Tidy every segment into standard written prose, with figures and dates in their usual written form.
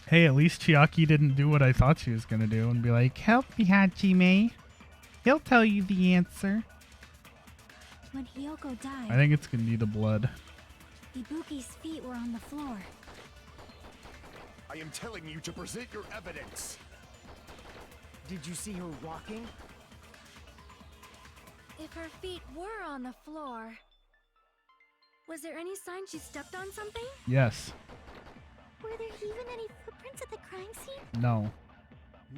Hey, at least Chiaki didn't do what I thought she was gonna do and be like, "Help me, Hajime. He'll tell you the answer." When Hiyoko died, I think it's gonna be the blood. Ibuki's feet were on the floor. I am telling you to present your evidence. Did you see her walking? If her feet were on the floor, was there any sign she stepped on something? Yes. Were there even any footprints at the crime scene? No.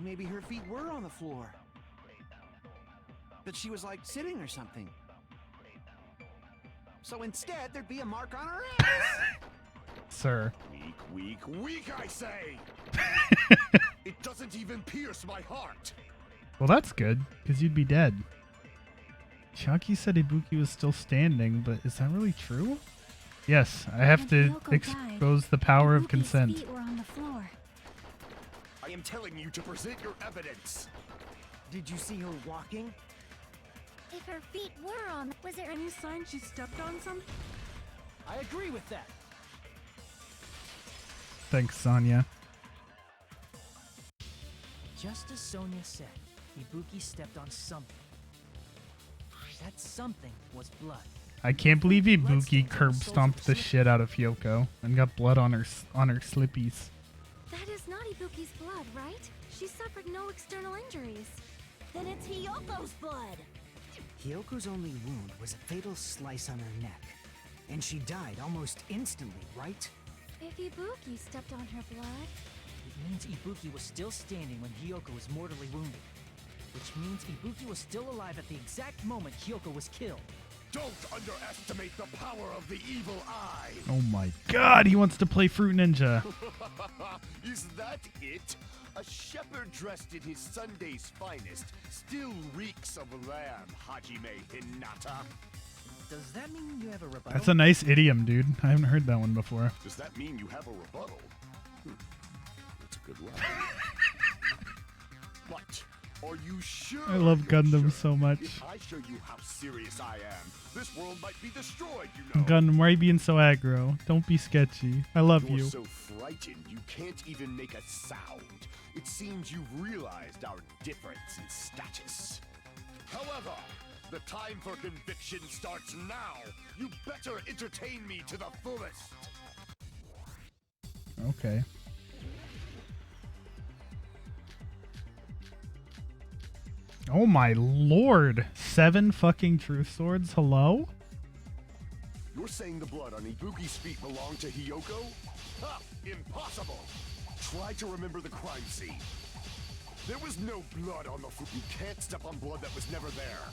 Maybe her feet were on the floor. But she was like sitting or something. So instead, there'd be a mark on her ass. Sir. Weak, I say! It doesn't even pierce my heart. Well, that's good, because you'd be dead. Chiaki said Ibuki was still standing, but is that really true? Yes, I have to expose the power of consent. Ibuki's feet were on the floor. I am telling you to present your evidence. Did you see her walking? If her feet were on, was there any sign she stepped on something? I agree with that. Thanks, Sonya. Just as Sonya said, Ibuki stepped on something. That something was blood. I can't believe Ibuki curb stomped the shit out of Hyoko and got blood on her slippies. That is not Ibuki's blood, right? She suffered no external injuries. Then it's Hiyoko's blood. Hyoko's only wound was a fatal slice on her neck. And she died almost instantly, right? If Ibuki stepped on her blood... It means Ibuki was still standing when Hyoko was mortally wounded. Which means Ibuki was still alive at the exact moment Hyoko was killed. Don't underestimate the power of the evil eye. Oh my god, he wants to play Fruit Ninja. Is that it? A shepherd dressed in his Sunday's finest still reeks of lamb, Hajime Hinata. Does that mean you have a rebuttal? That's a nice idiom, dude. I haven't heard that one before. Does that mean you have a rebuttal? That's a good one. But are you sure? I love you're Gundam sure? so much. If I show you how serious I am, this world might be destroyed, you know. Gundam, why are you being so aggro? Don't be sketchy. I love You're you. so frightened you can't even make a sound. It seems you've realized our difference in status. However, the time for conviction starts now. You better entertain me to the fullest. Okay. Oh my lord. 7 fucking truth swords? Hello? You're saying the blood on Ibuki's feet belonged to Hiyoko? Ha! Impossible! Try to remember the crime scene. There was no blood on the floor. You can't step on blood that was never there.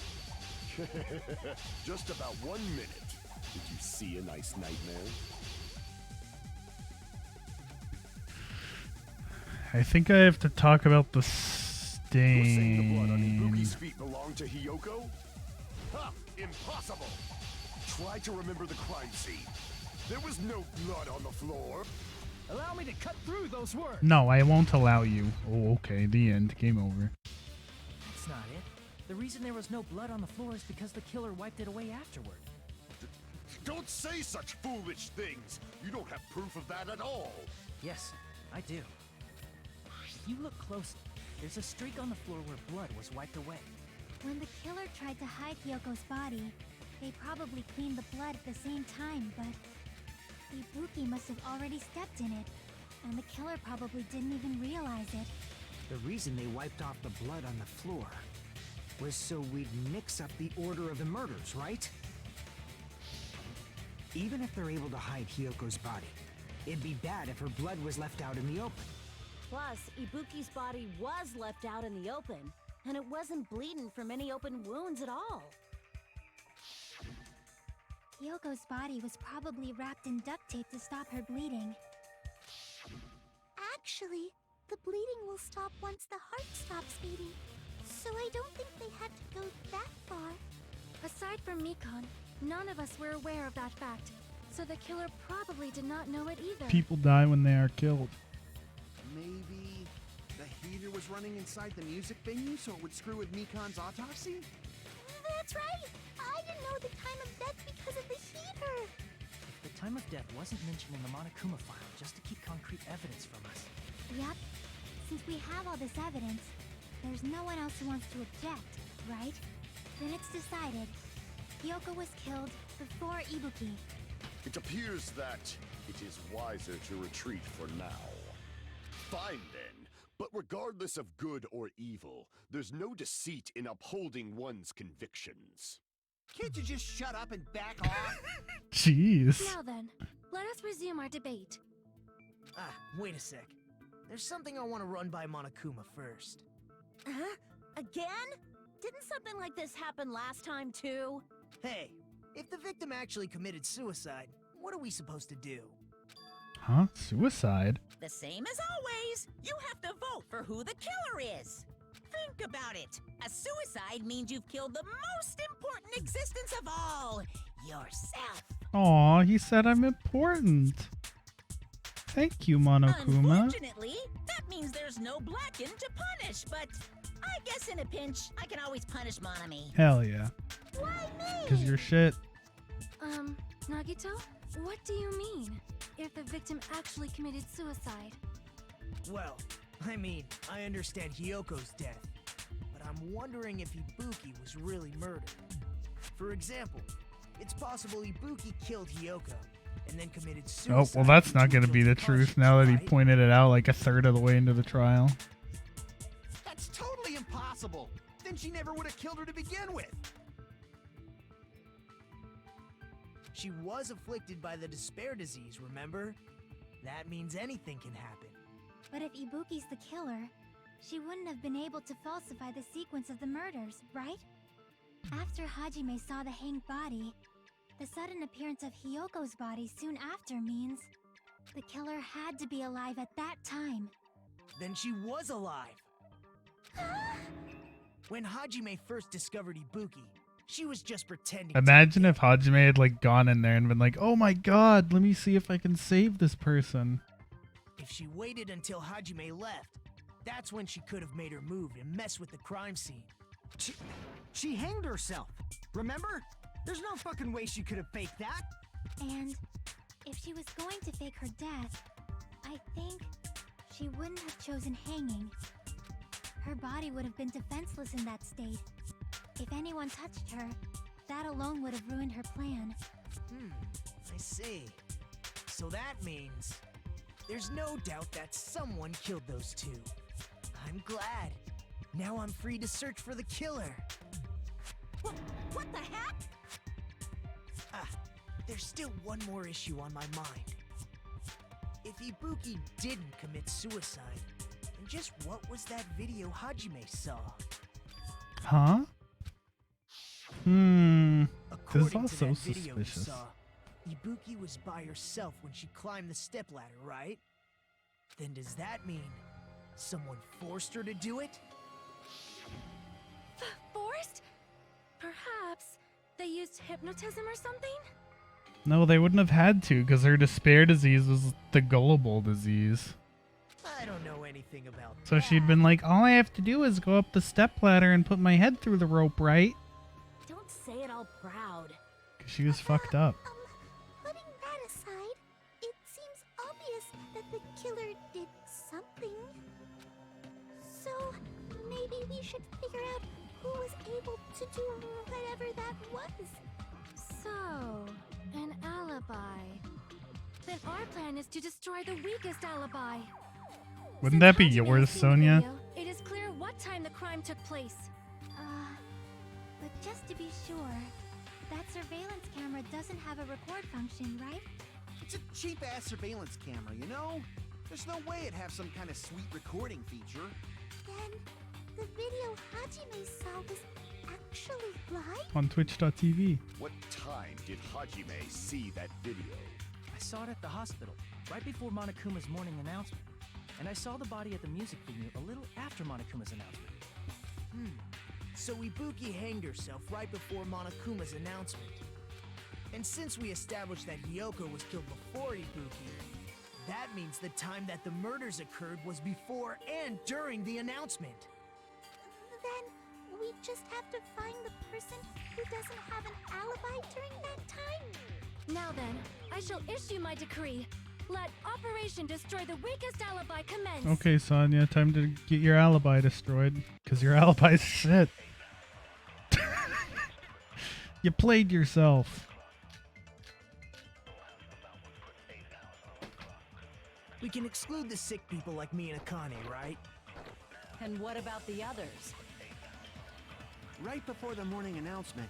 Just about 1 minute. Did you see a nice nightmare? I think I have to talk about the You're saying the blood on stain. Ibuki's feet belonged to Hiyoko? Ha! Impossible! Try to remember the crime scene. There was no blood on the floor. Allow me to cut through those words. No, I won't allow you. Oh, okay. The end. Game over. That's not it. The reason there was no blood on the floor is because the killer wiped it away afterward. Don't say such foolish things. You don't have proof of that at all. Yes, I do. If you look closely, there's a streak on the floor where blood was wiped away. When the killer tried to hide Hyoko's body, they probably cleaned the blood at the same time, but Ibuki must have already stepped in it, and the killer probably didn't even realize it. The reason they wiped off the blood on the floor was so we'd mix up the order of the murders, right? Even if they're able to hide Hyoko's body, it'd be bad if her blood was left out in the open. Plus, Ibuki's body was left out in the open, and it wasn't bleeding from any open wounds at all. Hyoko's body was probably wrapped in duct tape to stop her bleeding. Actually, the bleeding will stop once the heart stops beating, so I don't think they had to go that far. Aside from Mikon, none of us were aware of that fact, so the killer probably did not know it either. People die when they are killed. Maybe the heater was running inside the music venue so it would screw with Mikon's autopsy? That's right! I didn't know the time of death because of the heater! If the time of death wasn't mentioned in the Monokuma file just to keep concrete evidence from us, Yep. Since we have all this evidence, there's no one else who wants to object, right? Then it's decided. Hiyoko was killed before Ibuki. It appears that it is wiser to retreat for now. Fine then, but regardless of good or evil, there's no deceit in upholding one's convictions. Can't you just shut up and back off? Jeez. Now then, let us resume our debate. Wait a sec. There's something I want to run by Monokuma first. Huh? Again? Didn't something like this happen last time, too? Hey, if the victim actually committed suicide, what are we supposed to do? Huh? Suicide? The same as always. You have to vote for who the killer is. Think about it. A suicide means you've killed the most important existence of all, yourself. Aw, he said I'm important. Thank you, Monokuma. Unfortunately, that means there's no Blacken to punish, but I guess in a pinch, I can always punish Monami. Hell yeah. Why me? Cause you're shit. Nagito? What do you mean? If the victim actually committed suicide? Well, I mean, I understand Hyoko's death, but I'm wondering if Ibuki was really murdered. For example, it's possible Ibuki killed Hyoko and then committed suicide. Oh, well, that's not gonna be the truth now that he pointed it out like a third of the way into the trial. That's totally impossible. Then she never would have killed her to begin with. She was afflicted by the despair disease, remember? That means anything can happen. But if Ibuki's the killer, she wouldn't have been able to falsify the sequence of the murders, right? After Hajime saw the hanged body, the sudden appearance of Hyoko's body soon after means the killer had to be alive at that time. Then she was alive! When Hajime first discovered Ibuki, she was just pretending to Imagine if Hajime had like gone in there and been like, oh my god, let me see if I can save this person. If she waited until Hajime left, that's when she could have made her move and mess with the crime scene. She hanged herself. Remember? There's no fucking way she could have faked that. And if she was going to fake her death, I think she wouldn't have chosen hanging. Her body would have been defenseless in that state. If anyone touched her, that alone would have ruined her plan. I see. So that means there's no doubt that someone killed those two. I'm glad. Now I'm free to search for the killer. What the heck? There's still one more issue on my mind. If Ibuki didn't commit suicide, then just what was that video Hajime saw? Huh? This is According to also that video he suspicious. saw, Ibuki was by herself when she climbed the stepladder, right? Then does that mean someone forced her to do it? Forced? Perhaps they used hypnotism or something? No, they wouldn't have had to because her despair disease was the gullible disease. I don't know anything about So that. she'd been like, all I have to do is go up the stepladder and put my head through the rope, right? Don't say it all proud. Because she was fucked up. Putting that aside, it seems obvious that the killer did something. So, maybe we should figure out who was able to do whatever that was. So, an alibi. Then our plan is to destroy the weakest alibi. Wouldn't Since that be Hajime yours, has seen the Sonia? video, it is clear what time the crime took place. But just to be sure, that surveillance camera doesn't have a record function, right? It's a cheap-ass surveillance camera, you know? There's no way it'd have some kind of sweet recording feature. Then, the video Hajime saw was actually live? On twitch.tv. What time did Hajime see that video? I saw it at the hospital, right before Monokuma's morning announcement. And I saw the body at the music venue a little after Monokuma's announcement. So Ibuki hanged herself right before Monokuma's announcement. And since we established that Hyoko was killed before Ibuki, that means the time that the murders occurred was before and during the announcement. Then, we just have to find the person who doesn't have an alibi during that time. Now then, I shall issue my decree. Let Operation Destroy the Weakest Alibi commence. Okay, Sonya, time to get your alibi destroyed. Because your alibi's shit. You played yourself. We can exclude the sick people like me and Akane, right? And what about the others? Right before the morning announcement,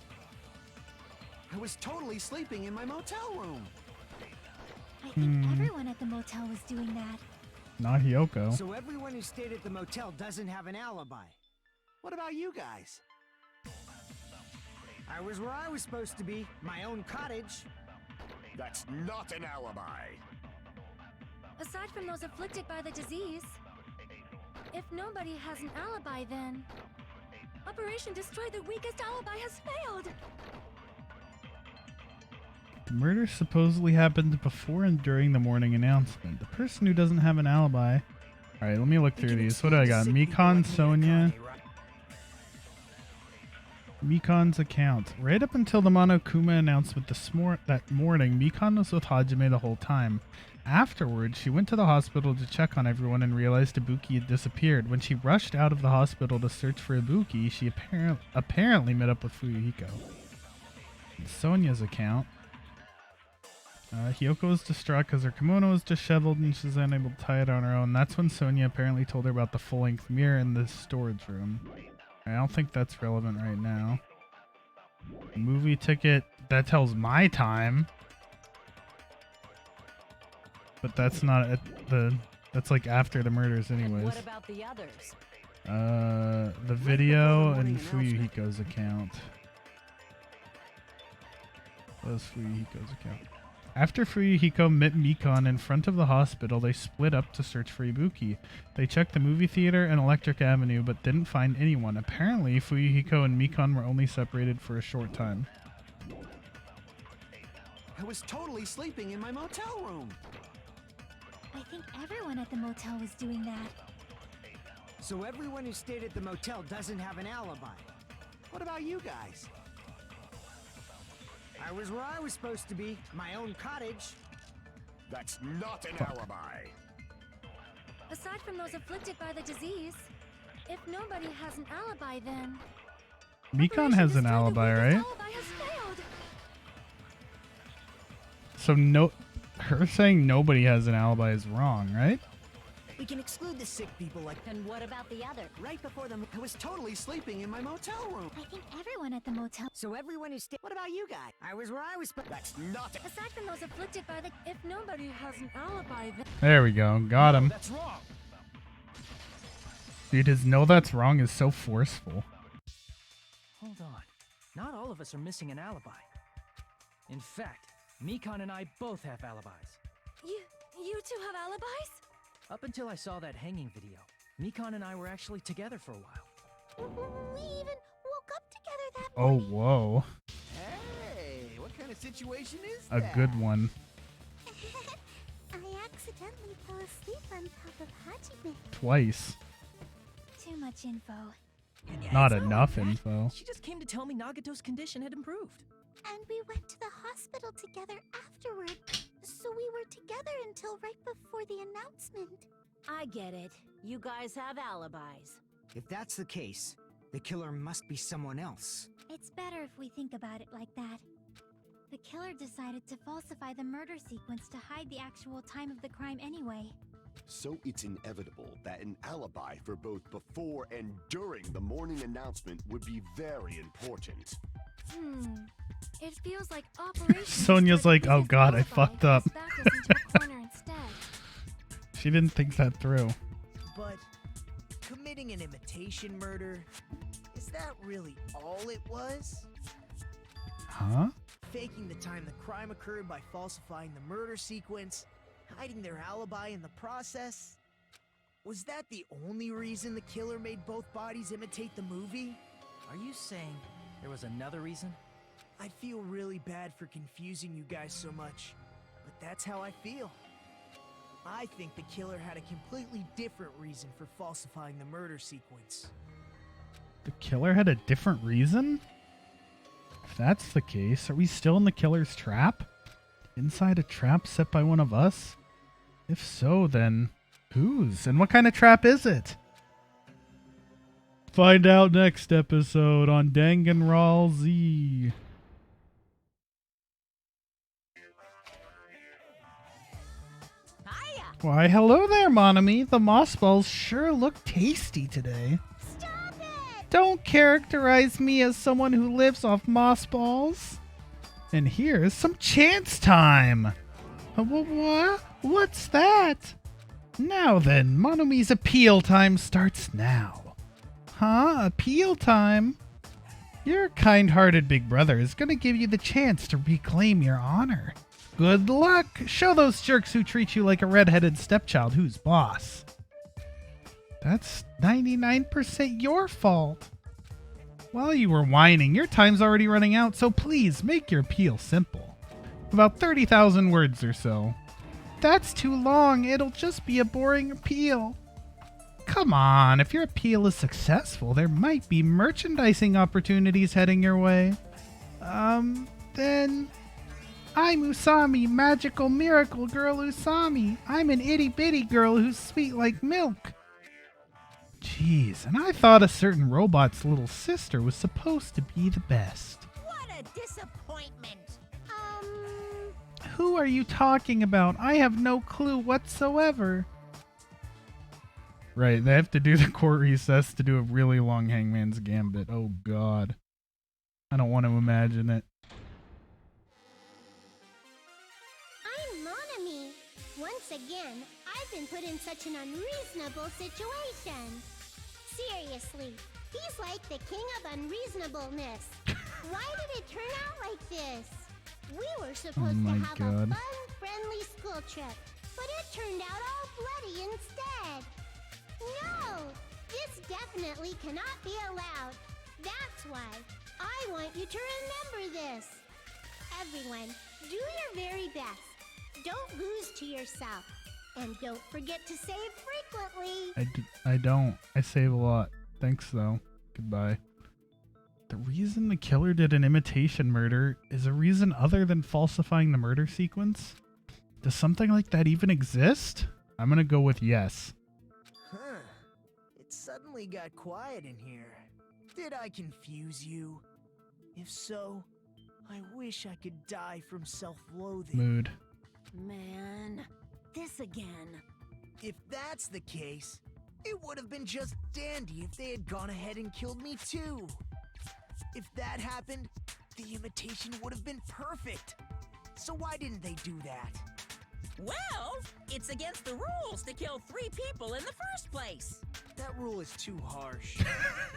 I was totally sleeping in my motel room. I think everyone at the motel was doing that. Not Hiyoko. So everyone who stayed at the motel doesn't have an alibi. What about you guys? I was where I was supposed to be, my own cottage. That's not an alibi. Aside from those afflicted by the disease, if nobody has an alibi, then Operation Destroy the Weakest Alibi has failed. The murder supposedly happened before and during the morning announcement. The person who doesn't have an alibi. Alright, let me look through these. What do I got? Mikon, Sonya. Mikon's account. Right up until the Monokuma announcement that morning, Mikon was with Hajime the whole time. Afterwards, she went to the hospital to check on everyone and realized Ibuki had disappeared. When she rushed out of the hospital to search for Ibuki, she apparently met up with Fuyuhiko. Sonya's account. Hiyoko was distraught because her kimono was disheveled and she was unable to tie it on her own. That's when Sonya apparently told her about the full-length mirror in the storage room. I don't think that's relevant right now. Movie ticket, that tells my time. But that's not that's like after the murders anyways. And what about the others? The video and Fuyuhiko's account. What was Fuyuhiko's account? After Fuyuhiko met Mikon in front of the hospital, they split up to search for Ibuki. They checked the movie theater and Electric Avenue, but didn't find anyone. Apparently, Fuyuhiko and Mikon were only separated for a short time. I was totally sleeping in my motel room. I think everyone at the motel was doing that. So everyone who stayed at the motel doesn't have an alibi. What about you guys? I was where I was supposed to be, my own cottage. That's not an alibi. Aside from those afflicted by the disease, if nobody has an alibi, then Mikon has an alibi, right? alibi has failed. So her saying nobody has an alibi is wrong, right? We can exclude the sick people like. And what about the others? Right before them, I was totally sleeping in my motel room. I think everyone at the motel. So everyone who stayed. What about you guys? I was where I was supposed. That's not. Aside from those afflicted by the, if nobody has an alibi, then There we go. Got him. That's wrong. Dude, his "no, that's wrong" is so forceful. Hold on. Not all of us are missing an alibi. In fact, Mikon and I both have alibis. you two have alibis? Up until I saw that hanging video, Mikon and I were actually together for a while. We even woke up together that Oh, morning. whoa. Hey, what kind of situation is A that? good one. I accidentally fell asleep on top of Hajime. Twice. Too much info. Not It's enough like that. info. She just came to tell me Nagato's condition had improved. And we went to the hospital together afterward. So we were together until right before the announcement. I get it. You guys have alibis. If that's the case, the killer must be someone else. It's better if we think about it like that. The killer decided to falsify the murder sequence to hide the actual time of the crime anyway. So it's inevitable that an alibi for both before and during the morning announcement would be very important. It feels like Operation Sonya's Destroy the like, "Oh Weakest God, I Alibi fucked up." has backed us into a corner instead. She didn't think that through. But committing an imitation murder, is that really all it was? Huh? Faking the time the crime occurred by falsifying the murder sequence, hiding their alibi in the process? Was that the only reason the killer made both bodies imitate the movie? Are you saying there was another reason? I feel really bad for confusing you guys so much, but that's how I feel. I think the killer had a completely different reason for falsifying the murder sequence. The killer had a different reason? If that's the case, are we still in the killer's trap? Inside a trap set by one of us? If so, then whose? And what kind of trap is it? Find out next episode on Danganronpa Z. Hiya! Why, hello there, Monami. The moss balls sure look tasty today. Stop it! Don't characterize me as someone who lives off moss balls. And here's some chance time. What? What's that? Now then, Monomi's appeal time starts now. Huh? Appeal time? Your kind-hearted big brother is gonna give you the chance to reclaim your honor. Good luck! Show those jerks who treat you like a red-headed stepchild who's boss. That's 99% your fault. While you were whining, your time's already running out, so please make your appeal simple. About 30,000 words or so. That's too long. It'll just be a boring appeal. Come on, if your appeal is successful, there might be merchandising opportunities heading your way. Then... I'm Usami, magical miracle girl Usami. I'm an itty-bitty girl who's sweet like milk. Jeez, and I thought a certain robot's little sister was supposed to be the best. What a disappointment! Who are you talking about? I have no clue whatsoever. Right, they have to do the court recess to do a really long Hangman's Gambit. Oh god. I don't want to imagine it. I'm Monami. Once again, I've been put in such an unreasonable situation. Seriously, he's like the king of unreasonableness. Why did it turn out like this? We were supposed to have a fun, friendly school trip, but it turned out all bloody instead. No! This definitely cannot be allowed. That's why I want you to remember this. Everyone, do your very best. Don't lose to yourself. And don't forget to save frequently. I don't. I save a lot. Thanks, though. Goodbye. The reason the killer did an imitation murder is a reason other than falsifying the murder sequence? Does something like that even exist? I'm gonna go with yes. Huh. It suddenly got quiet in here. Did I confuse you? If so, I wish I could die from self-loathing. Mood. Man, this again. If that's the case, it would have been just dandy if they had gone ahead and killed me too. If that happened, the imitation would have been perfect. So why didn't they do that? Well, it's against the rules to kill 3 people in the first place. That rule is too harsh.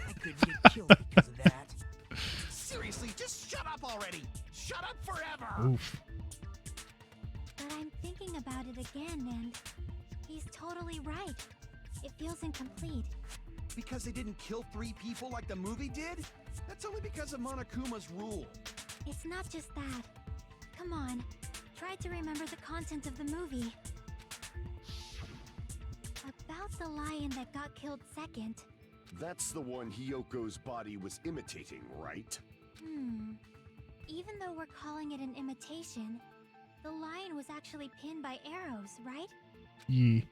I couldn't get killed because of that. Seriously, just shut up already! Shut up forever! Oof. But I'm thinking about it again, and he's totally right. It feels incomplete. Because they didn't kill 3 people like the movie did? That's only because of Monokuma's rule. It's not just that. Come on, try to remember the content of the movie. About the lion that got killed second. That's the one Hiyoko's body was imitating, right? Even though we're calling it an imitation, the lion was actually pinned by arrows, right? Yee.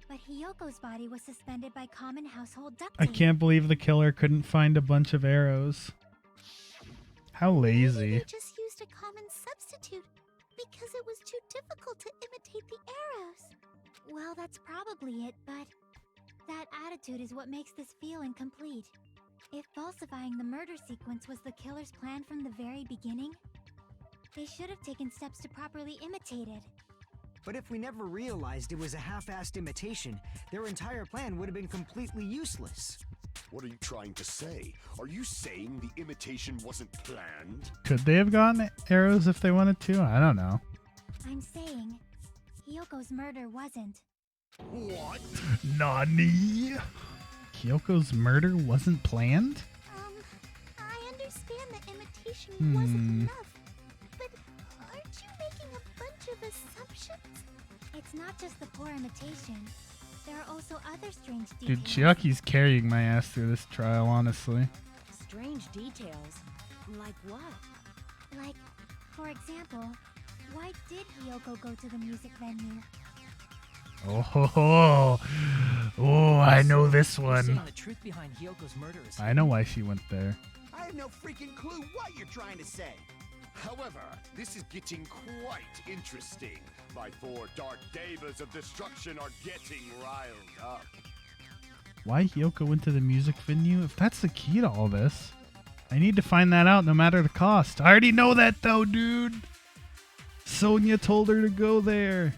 But Hiyoko's body was suspended by common household duct I tape. can't believe the killer couldn't find a bunch of arrows. How Maybe lazy. they just used a common substitute because it was too difficult to imitate the arrows. Well, that's probably it, but that attitude is what makes this feel incomplete. If falsifying the murder sequence was the killer's plan from the very beginning, they should have taken steps to properly imitate it. But if we never realized it was a half-assed imitation, their entire plan would have been completely useless. What are you trying to say? Are you saying the imitation wasn't planned? Could they have gotten arrows if they wanted to? I don't know. I'm saying, Hiyoko's murder wasn't. What? Nani? Kyoko's murder wasn't planned? I understand that imitation wasn't enough, but aren't you making a bunch of assumptions? It's not just the poor imitation. There are also other strange details. Dude, Chiaki's carrying my ass through this trial, honestly. Strange details? Like what? Like, for example, Why did Hyoko go to the music venue? Oh, ho, ho. Oh, I know this You're one. saying the truth behind Hyoko's murder is I know why she went there. I have no freaking clue what you're trying to say. However, this is getting quite interesting. My 4 dark devas of destruction are getting riled up. Why Hyoko went to the music venue? If that's the key to all this, I need to find that out no matter the cost. I already know that though, dude. Sonia told her to go there.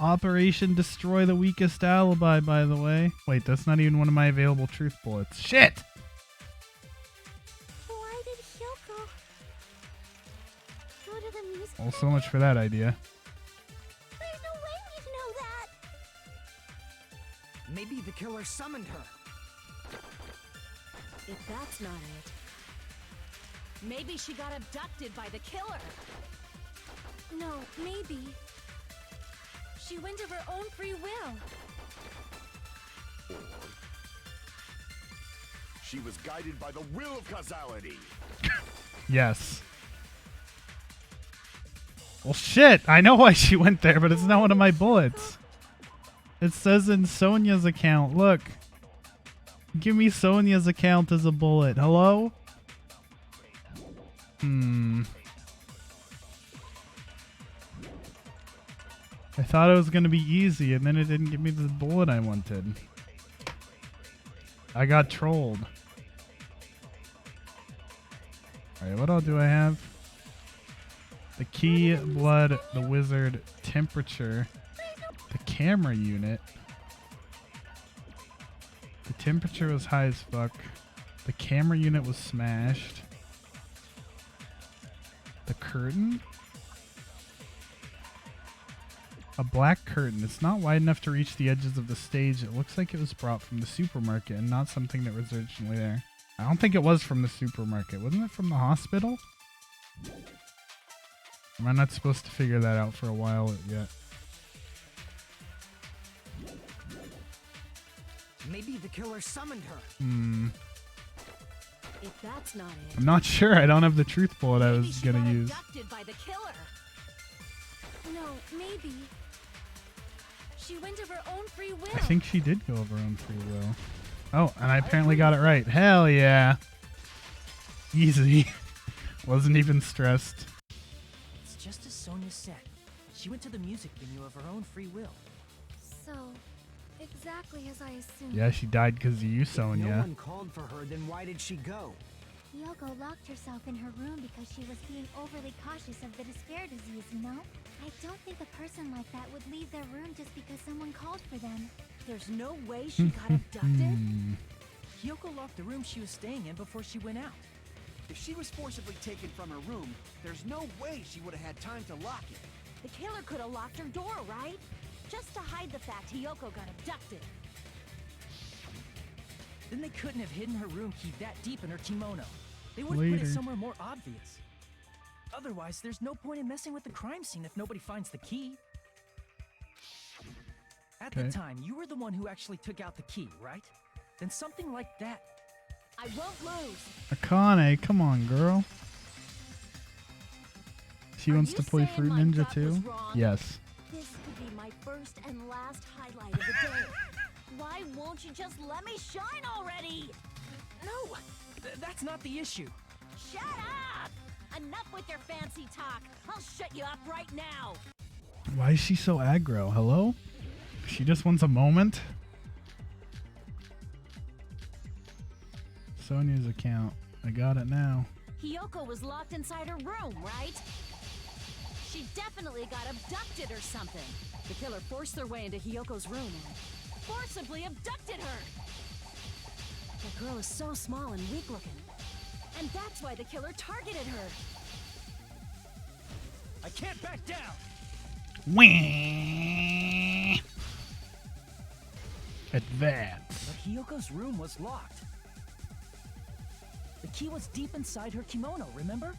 Operation Destroy the Weakest Alibi, by the way. Wait, that's not even one of my available truth bullets. Shit! Why did Hyoko go to the music Well, so much for that idea. There's no way we'd know that! Maybe the killer summoned her. If that's not it, maybe she got abducted by the killer. No, maybe. She went of her own free will. Or she was guided by the will of causality. Yes. Well, shit! I know why she went there, but it's not one of my bullets. It says in Sonia's account. Look. Give me Sonia's account as a bullet. Hello? I thought it was going to be easy, and then it didn't give me the bullet I wanted. I got trolled. Alright, what all do I have? The key, blood, the wizard, temperature, the camera unit. The temperature was high as fuck. The camera unit was smashed. The curtain? A black curtain. It's not wide enough to reach the edges of the stage. It looks like it was brought from the supermarket and not something that was originally there. I don't think it was from the supermarket. Wasn't it from the hospital? Am I not supposed to figure that out for a while yet? Maybe the killer summoned her. If that's not it, I'm not sure. I don't have the truth bullet I maybe was she gonna got use. abducted by the killer. No, maybe. She went of her own free will. I think she did go of her own free will. Oh, and I apparently got it right. Hell yeah. Easy. Wasn't even stressed. It's just as Sonia said. She went to the music venue of her own free will. So, exactly as I assumed. Yeah, she died because of you, No Sonia. one called for her, then why did she go? Hyoko locked herself in her room because she was being overly cautious of the despair disease, you know? I don't think a person like that would leave their room just because someone called for them. There's no way she got abducted. Hyoko locked the room she was staying in before she went out. If she was forcibly taken from her room, there's no way she would have had time to lock it. The killer could have locked her door, right? Just to hide the fact Hyoko got abducted. Then they couldn't have hidden her room key that deep in her kimono. They would have put Later. it somewhere more obvious. Otherwise, there's no point in messing with the crime scene if nobody finds the key. At Okay. the time, you were the one who actually took out the key, right? Then something like that. I won't lose. Akane, come on, girl. She Are wants you to play saying Fruit my Ninja gut was too? wrong? Yes. This could be my first and last highlight of the day. Why won't you just let me shine already? No! That's not the issue. Shut up! Enough with your fancy talk. I'll shut you up right now. Why is she so aggro? Hello? She just wants a moment? Sonia's account. I got it now. Hyoko was locked inside her room, right? She definitely got abducted or something. The killer forced their way into Hyoko's room and forcibly abducted her. The girl is so small and weak looking. And that's why the killer targeted her. I can't back down! Whee! Advance. But Hyoko's room was locked. The key was deep inside her kimono, remember?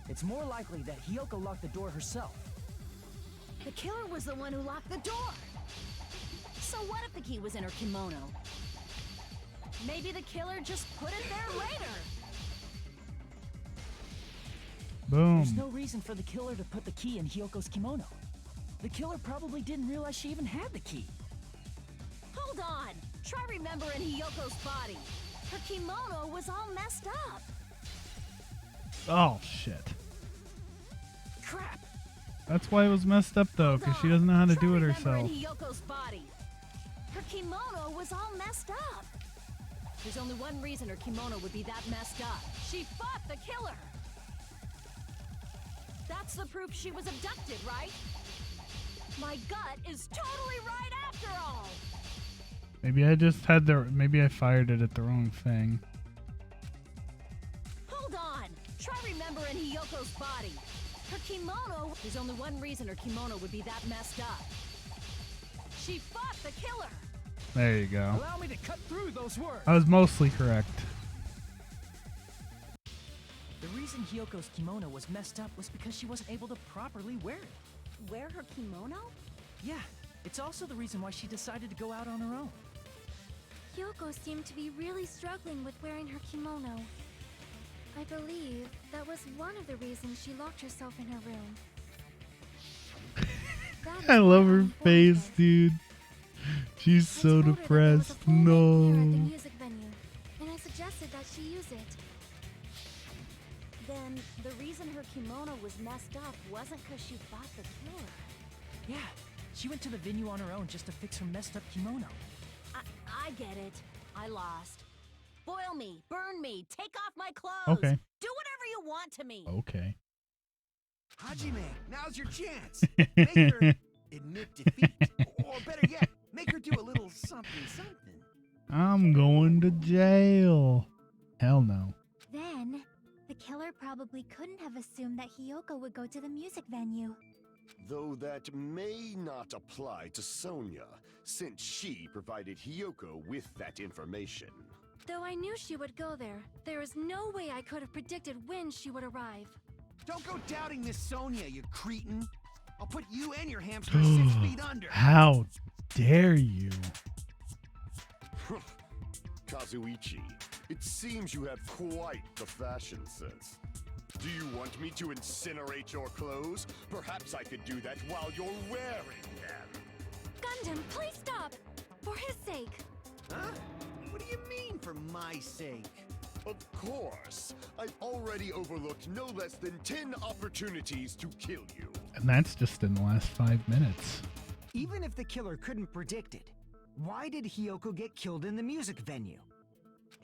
It's more likely that Hyoko locked the door herself. The killer was the one who locked the door. So what if the key was in her kimono? Maybe the killer just put it there later. Boom. There's no reason for the killer to put the key in Hyoko's kimono. The killer probably didn't realize she even had the key. Hold on! Try remembering Hiyoko's body. Her kimono was all messed up. Oh, shit. Crap! That's why it was messed up, though, because she doesn't know how to do it herself. Hiyoko's body. Her kimono was all messed up. There's only one reason her kimono would be that messed up. She fought the killer. That's the proof she was abducted, right? My gut is totally right after all. Maybe I just had maybe I fired it at the wrong thing. Hold on. Try remembering Hiyoko's body. Her kimono... There's only one reason her kimono would be that messed up. She fought the killer. There you go. Allow me to cut through those words. I was mostly correct. The reason Hyoko's kimono was messed up was because she wasn't able to properly wear it. Wear her kimono? Yeah, it's also the reason why she decided to go out on her own. Hyoko seemed to be really struggling with wearing her kimono. I believe that was one of the reasons she locked herself in her room. That is I love what her I'm face, informed of. dude. She's I so told her that there was a depressed. full length mirror at the No. music venue, and I suggested that she use it. Then the reason her kimono was messed up wasn't because she fought the killer. Yeah, she went to the venue on her own just to fix her messed up kimono. I get it. I lost. Boil me, burn me, take off my clothes. Okay. Do whatever you want to me. Okay. Hajime, now's your chance. Make her admit defeat. Or better yet, make her do a little something something. I'm going to jail. Hell no. Then, the killer probably couldn't have assumed that Hyoko would go to the music venue. Though that may not apply to Sonya, since she provided Hiyoko with that information. Though I knew she would go there, there is no way I could have predicted when she would arrive. Don't go doubting Miss Sonya, you cretin. I'll put you and your hamster 6 feet under. How dare you? Kazuichi, it seems you have quite the fashion sense. Do you want me to incinerate your clothes? Perhaps I could do that while you're wearing them. Gundham, please stop! For his sake! Huh? What do you mean, for my sake? Of course. I've already overlooked no less than 10 opportunities to kill you. And that's just in the last 5 minutes. Even if the killer couldn't predict it, why did Hyoko get killed in the music venue?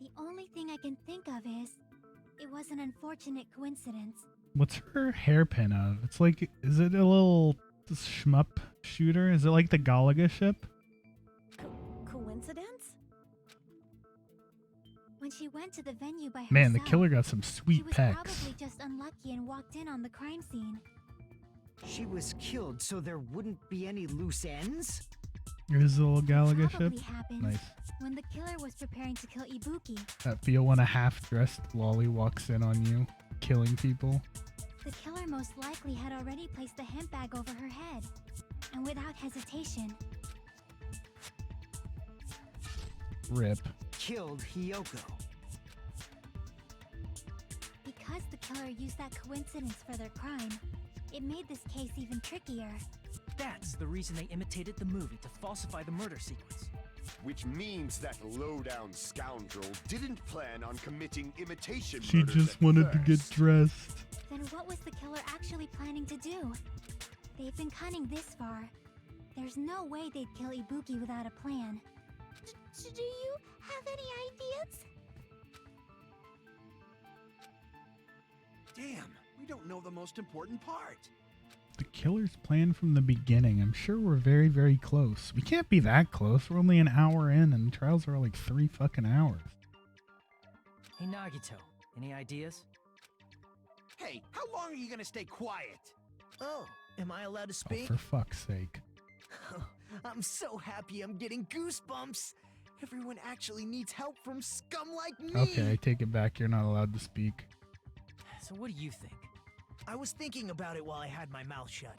The only thing I can think of is, it was an unfortunate coincidence. What's her hairpin of? It's like, is it a little shmup shooter? Is it like the Galaga ship? Coincidence? When she went to the venue by herself, Man, the killer got some she sweet was pecs. probably just unlucky and walked in on the crime scene. She was killed so there wouldn't be any loose ends? Here's the little Galaga ship. Probably happened Nice. when the killer was preparing to kill Ibuki. That feel when a half-dressed lolly walks in on you, killing people. The killer most likely had already placed the hemp bag over her head, and without hesitation, Rip. Killed Hyoko. because the killer used that coincidence for their crime, it made this case even trickier. That's the reason they imitated the movie to falsify the murder sequence. Which means that low-down scoundrel didn't plan on committing imitation She murders just at wanted to get first. dressed. Then what was the killer actually planning to do? They've been cunning this far. There's no way they'd kill Ibuki without a plan. Do you have any ideas? Damn, we don't know the most important part. The killer's plan from the beginning. I'm sure we're very, very close. We can't be that close. We're only an hour in, and trials are like 3 fucking hours. Hey, Nagito, any ideas? Hey, how long are you gonna stay quiet? Oh, am I allowed to Oh, speak? for fuck's sake. I'm so happy I'm getting goosebumps. Everyone actually needs help from scum like me. Okay, I take it back. You're not allowed to speak. So what do you think? I was thinking about it while I had my mouth shut.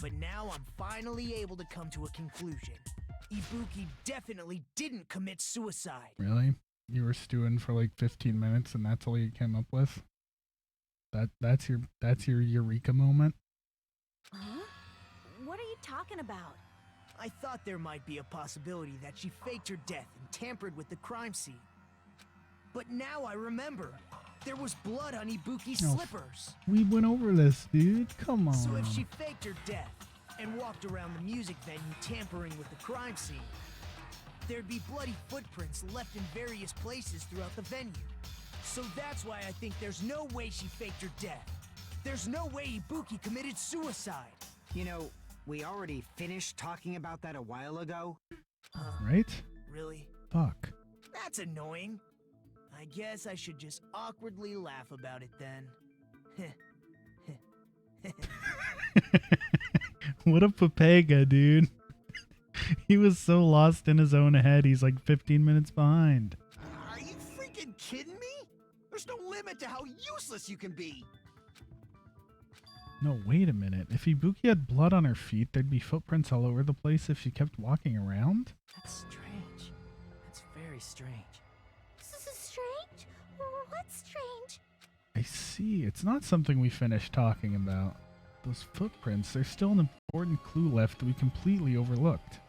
But now I'm finally able to come to a conclusion. Ibuki definitely didn't commit suicide. Really? You were stewing for like 15 minutes, and that's all you came up with? That's your eureka moment. Huh? What are you talking about? I thought there might be a possibility that she faked her death and tampered with the crime scene. But now I remember. There was blood on Ibuki's Oh. slippers. We went over this, dude. Come on. So if she faked her death and walked around the music venue tampering with the crime scene, there'd be bloody footprints left in various places throughout the venue. So that's why I think there's no way she faked her death. There's no way Ibuki committed suicide. You know, we already finished talking about that a while ago. Right? Really? Fuck. That's annoying. I guess I should just awkwardly laugh about it then. What a papega, dude. He was so lost in his own head, he's like 15 minutes behind. Are you freaking kidding me? There's no limit to how useless you can be. No, wait a minute. If Ibuki had blood on her feet, there'd be footprints all over the place if she kept walking around? That's strange. That's very strange. This is strange? What's strange? I see. It's not something we finished talking about. Those footprints, there's still an important clue left that we completely overlooked.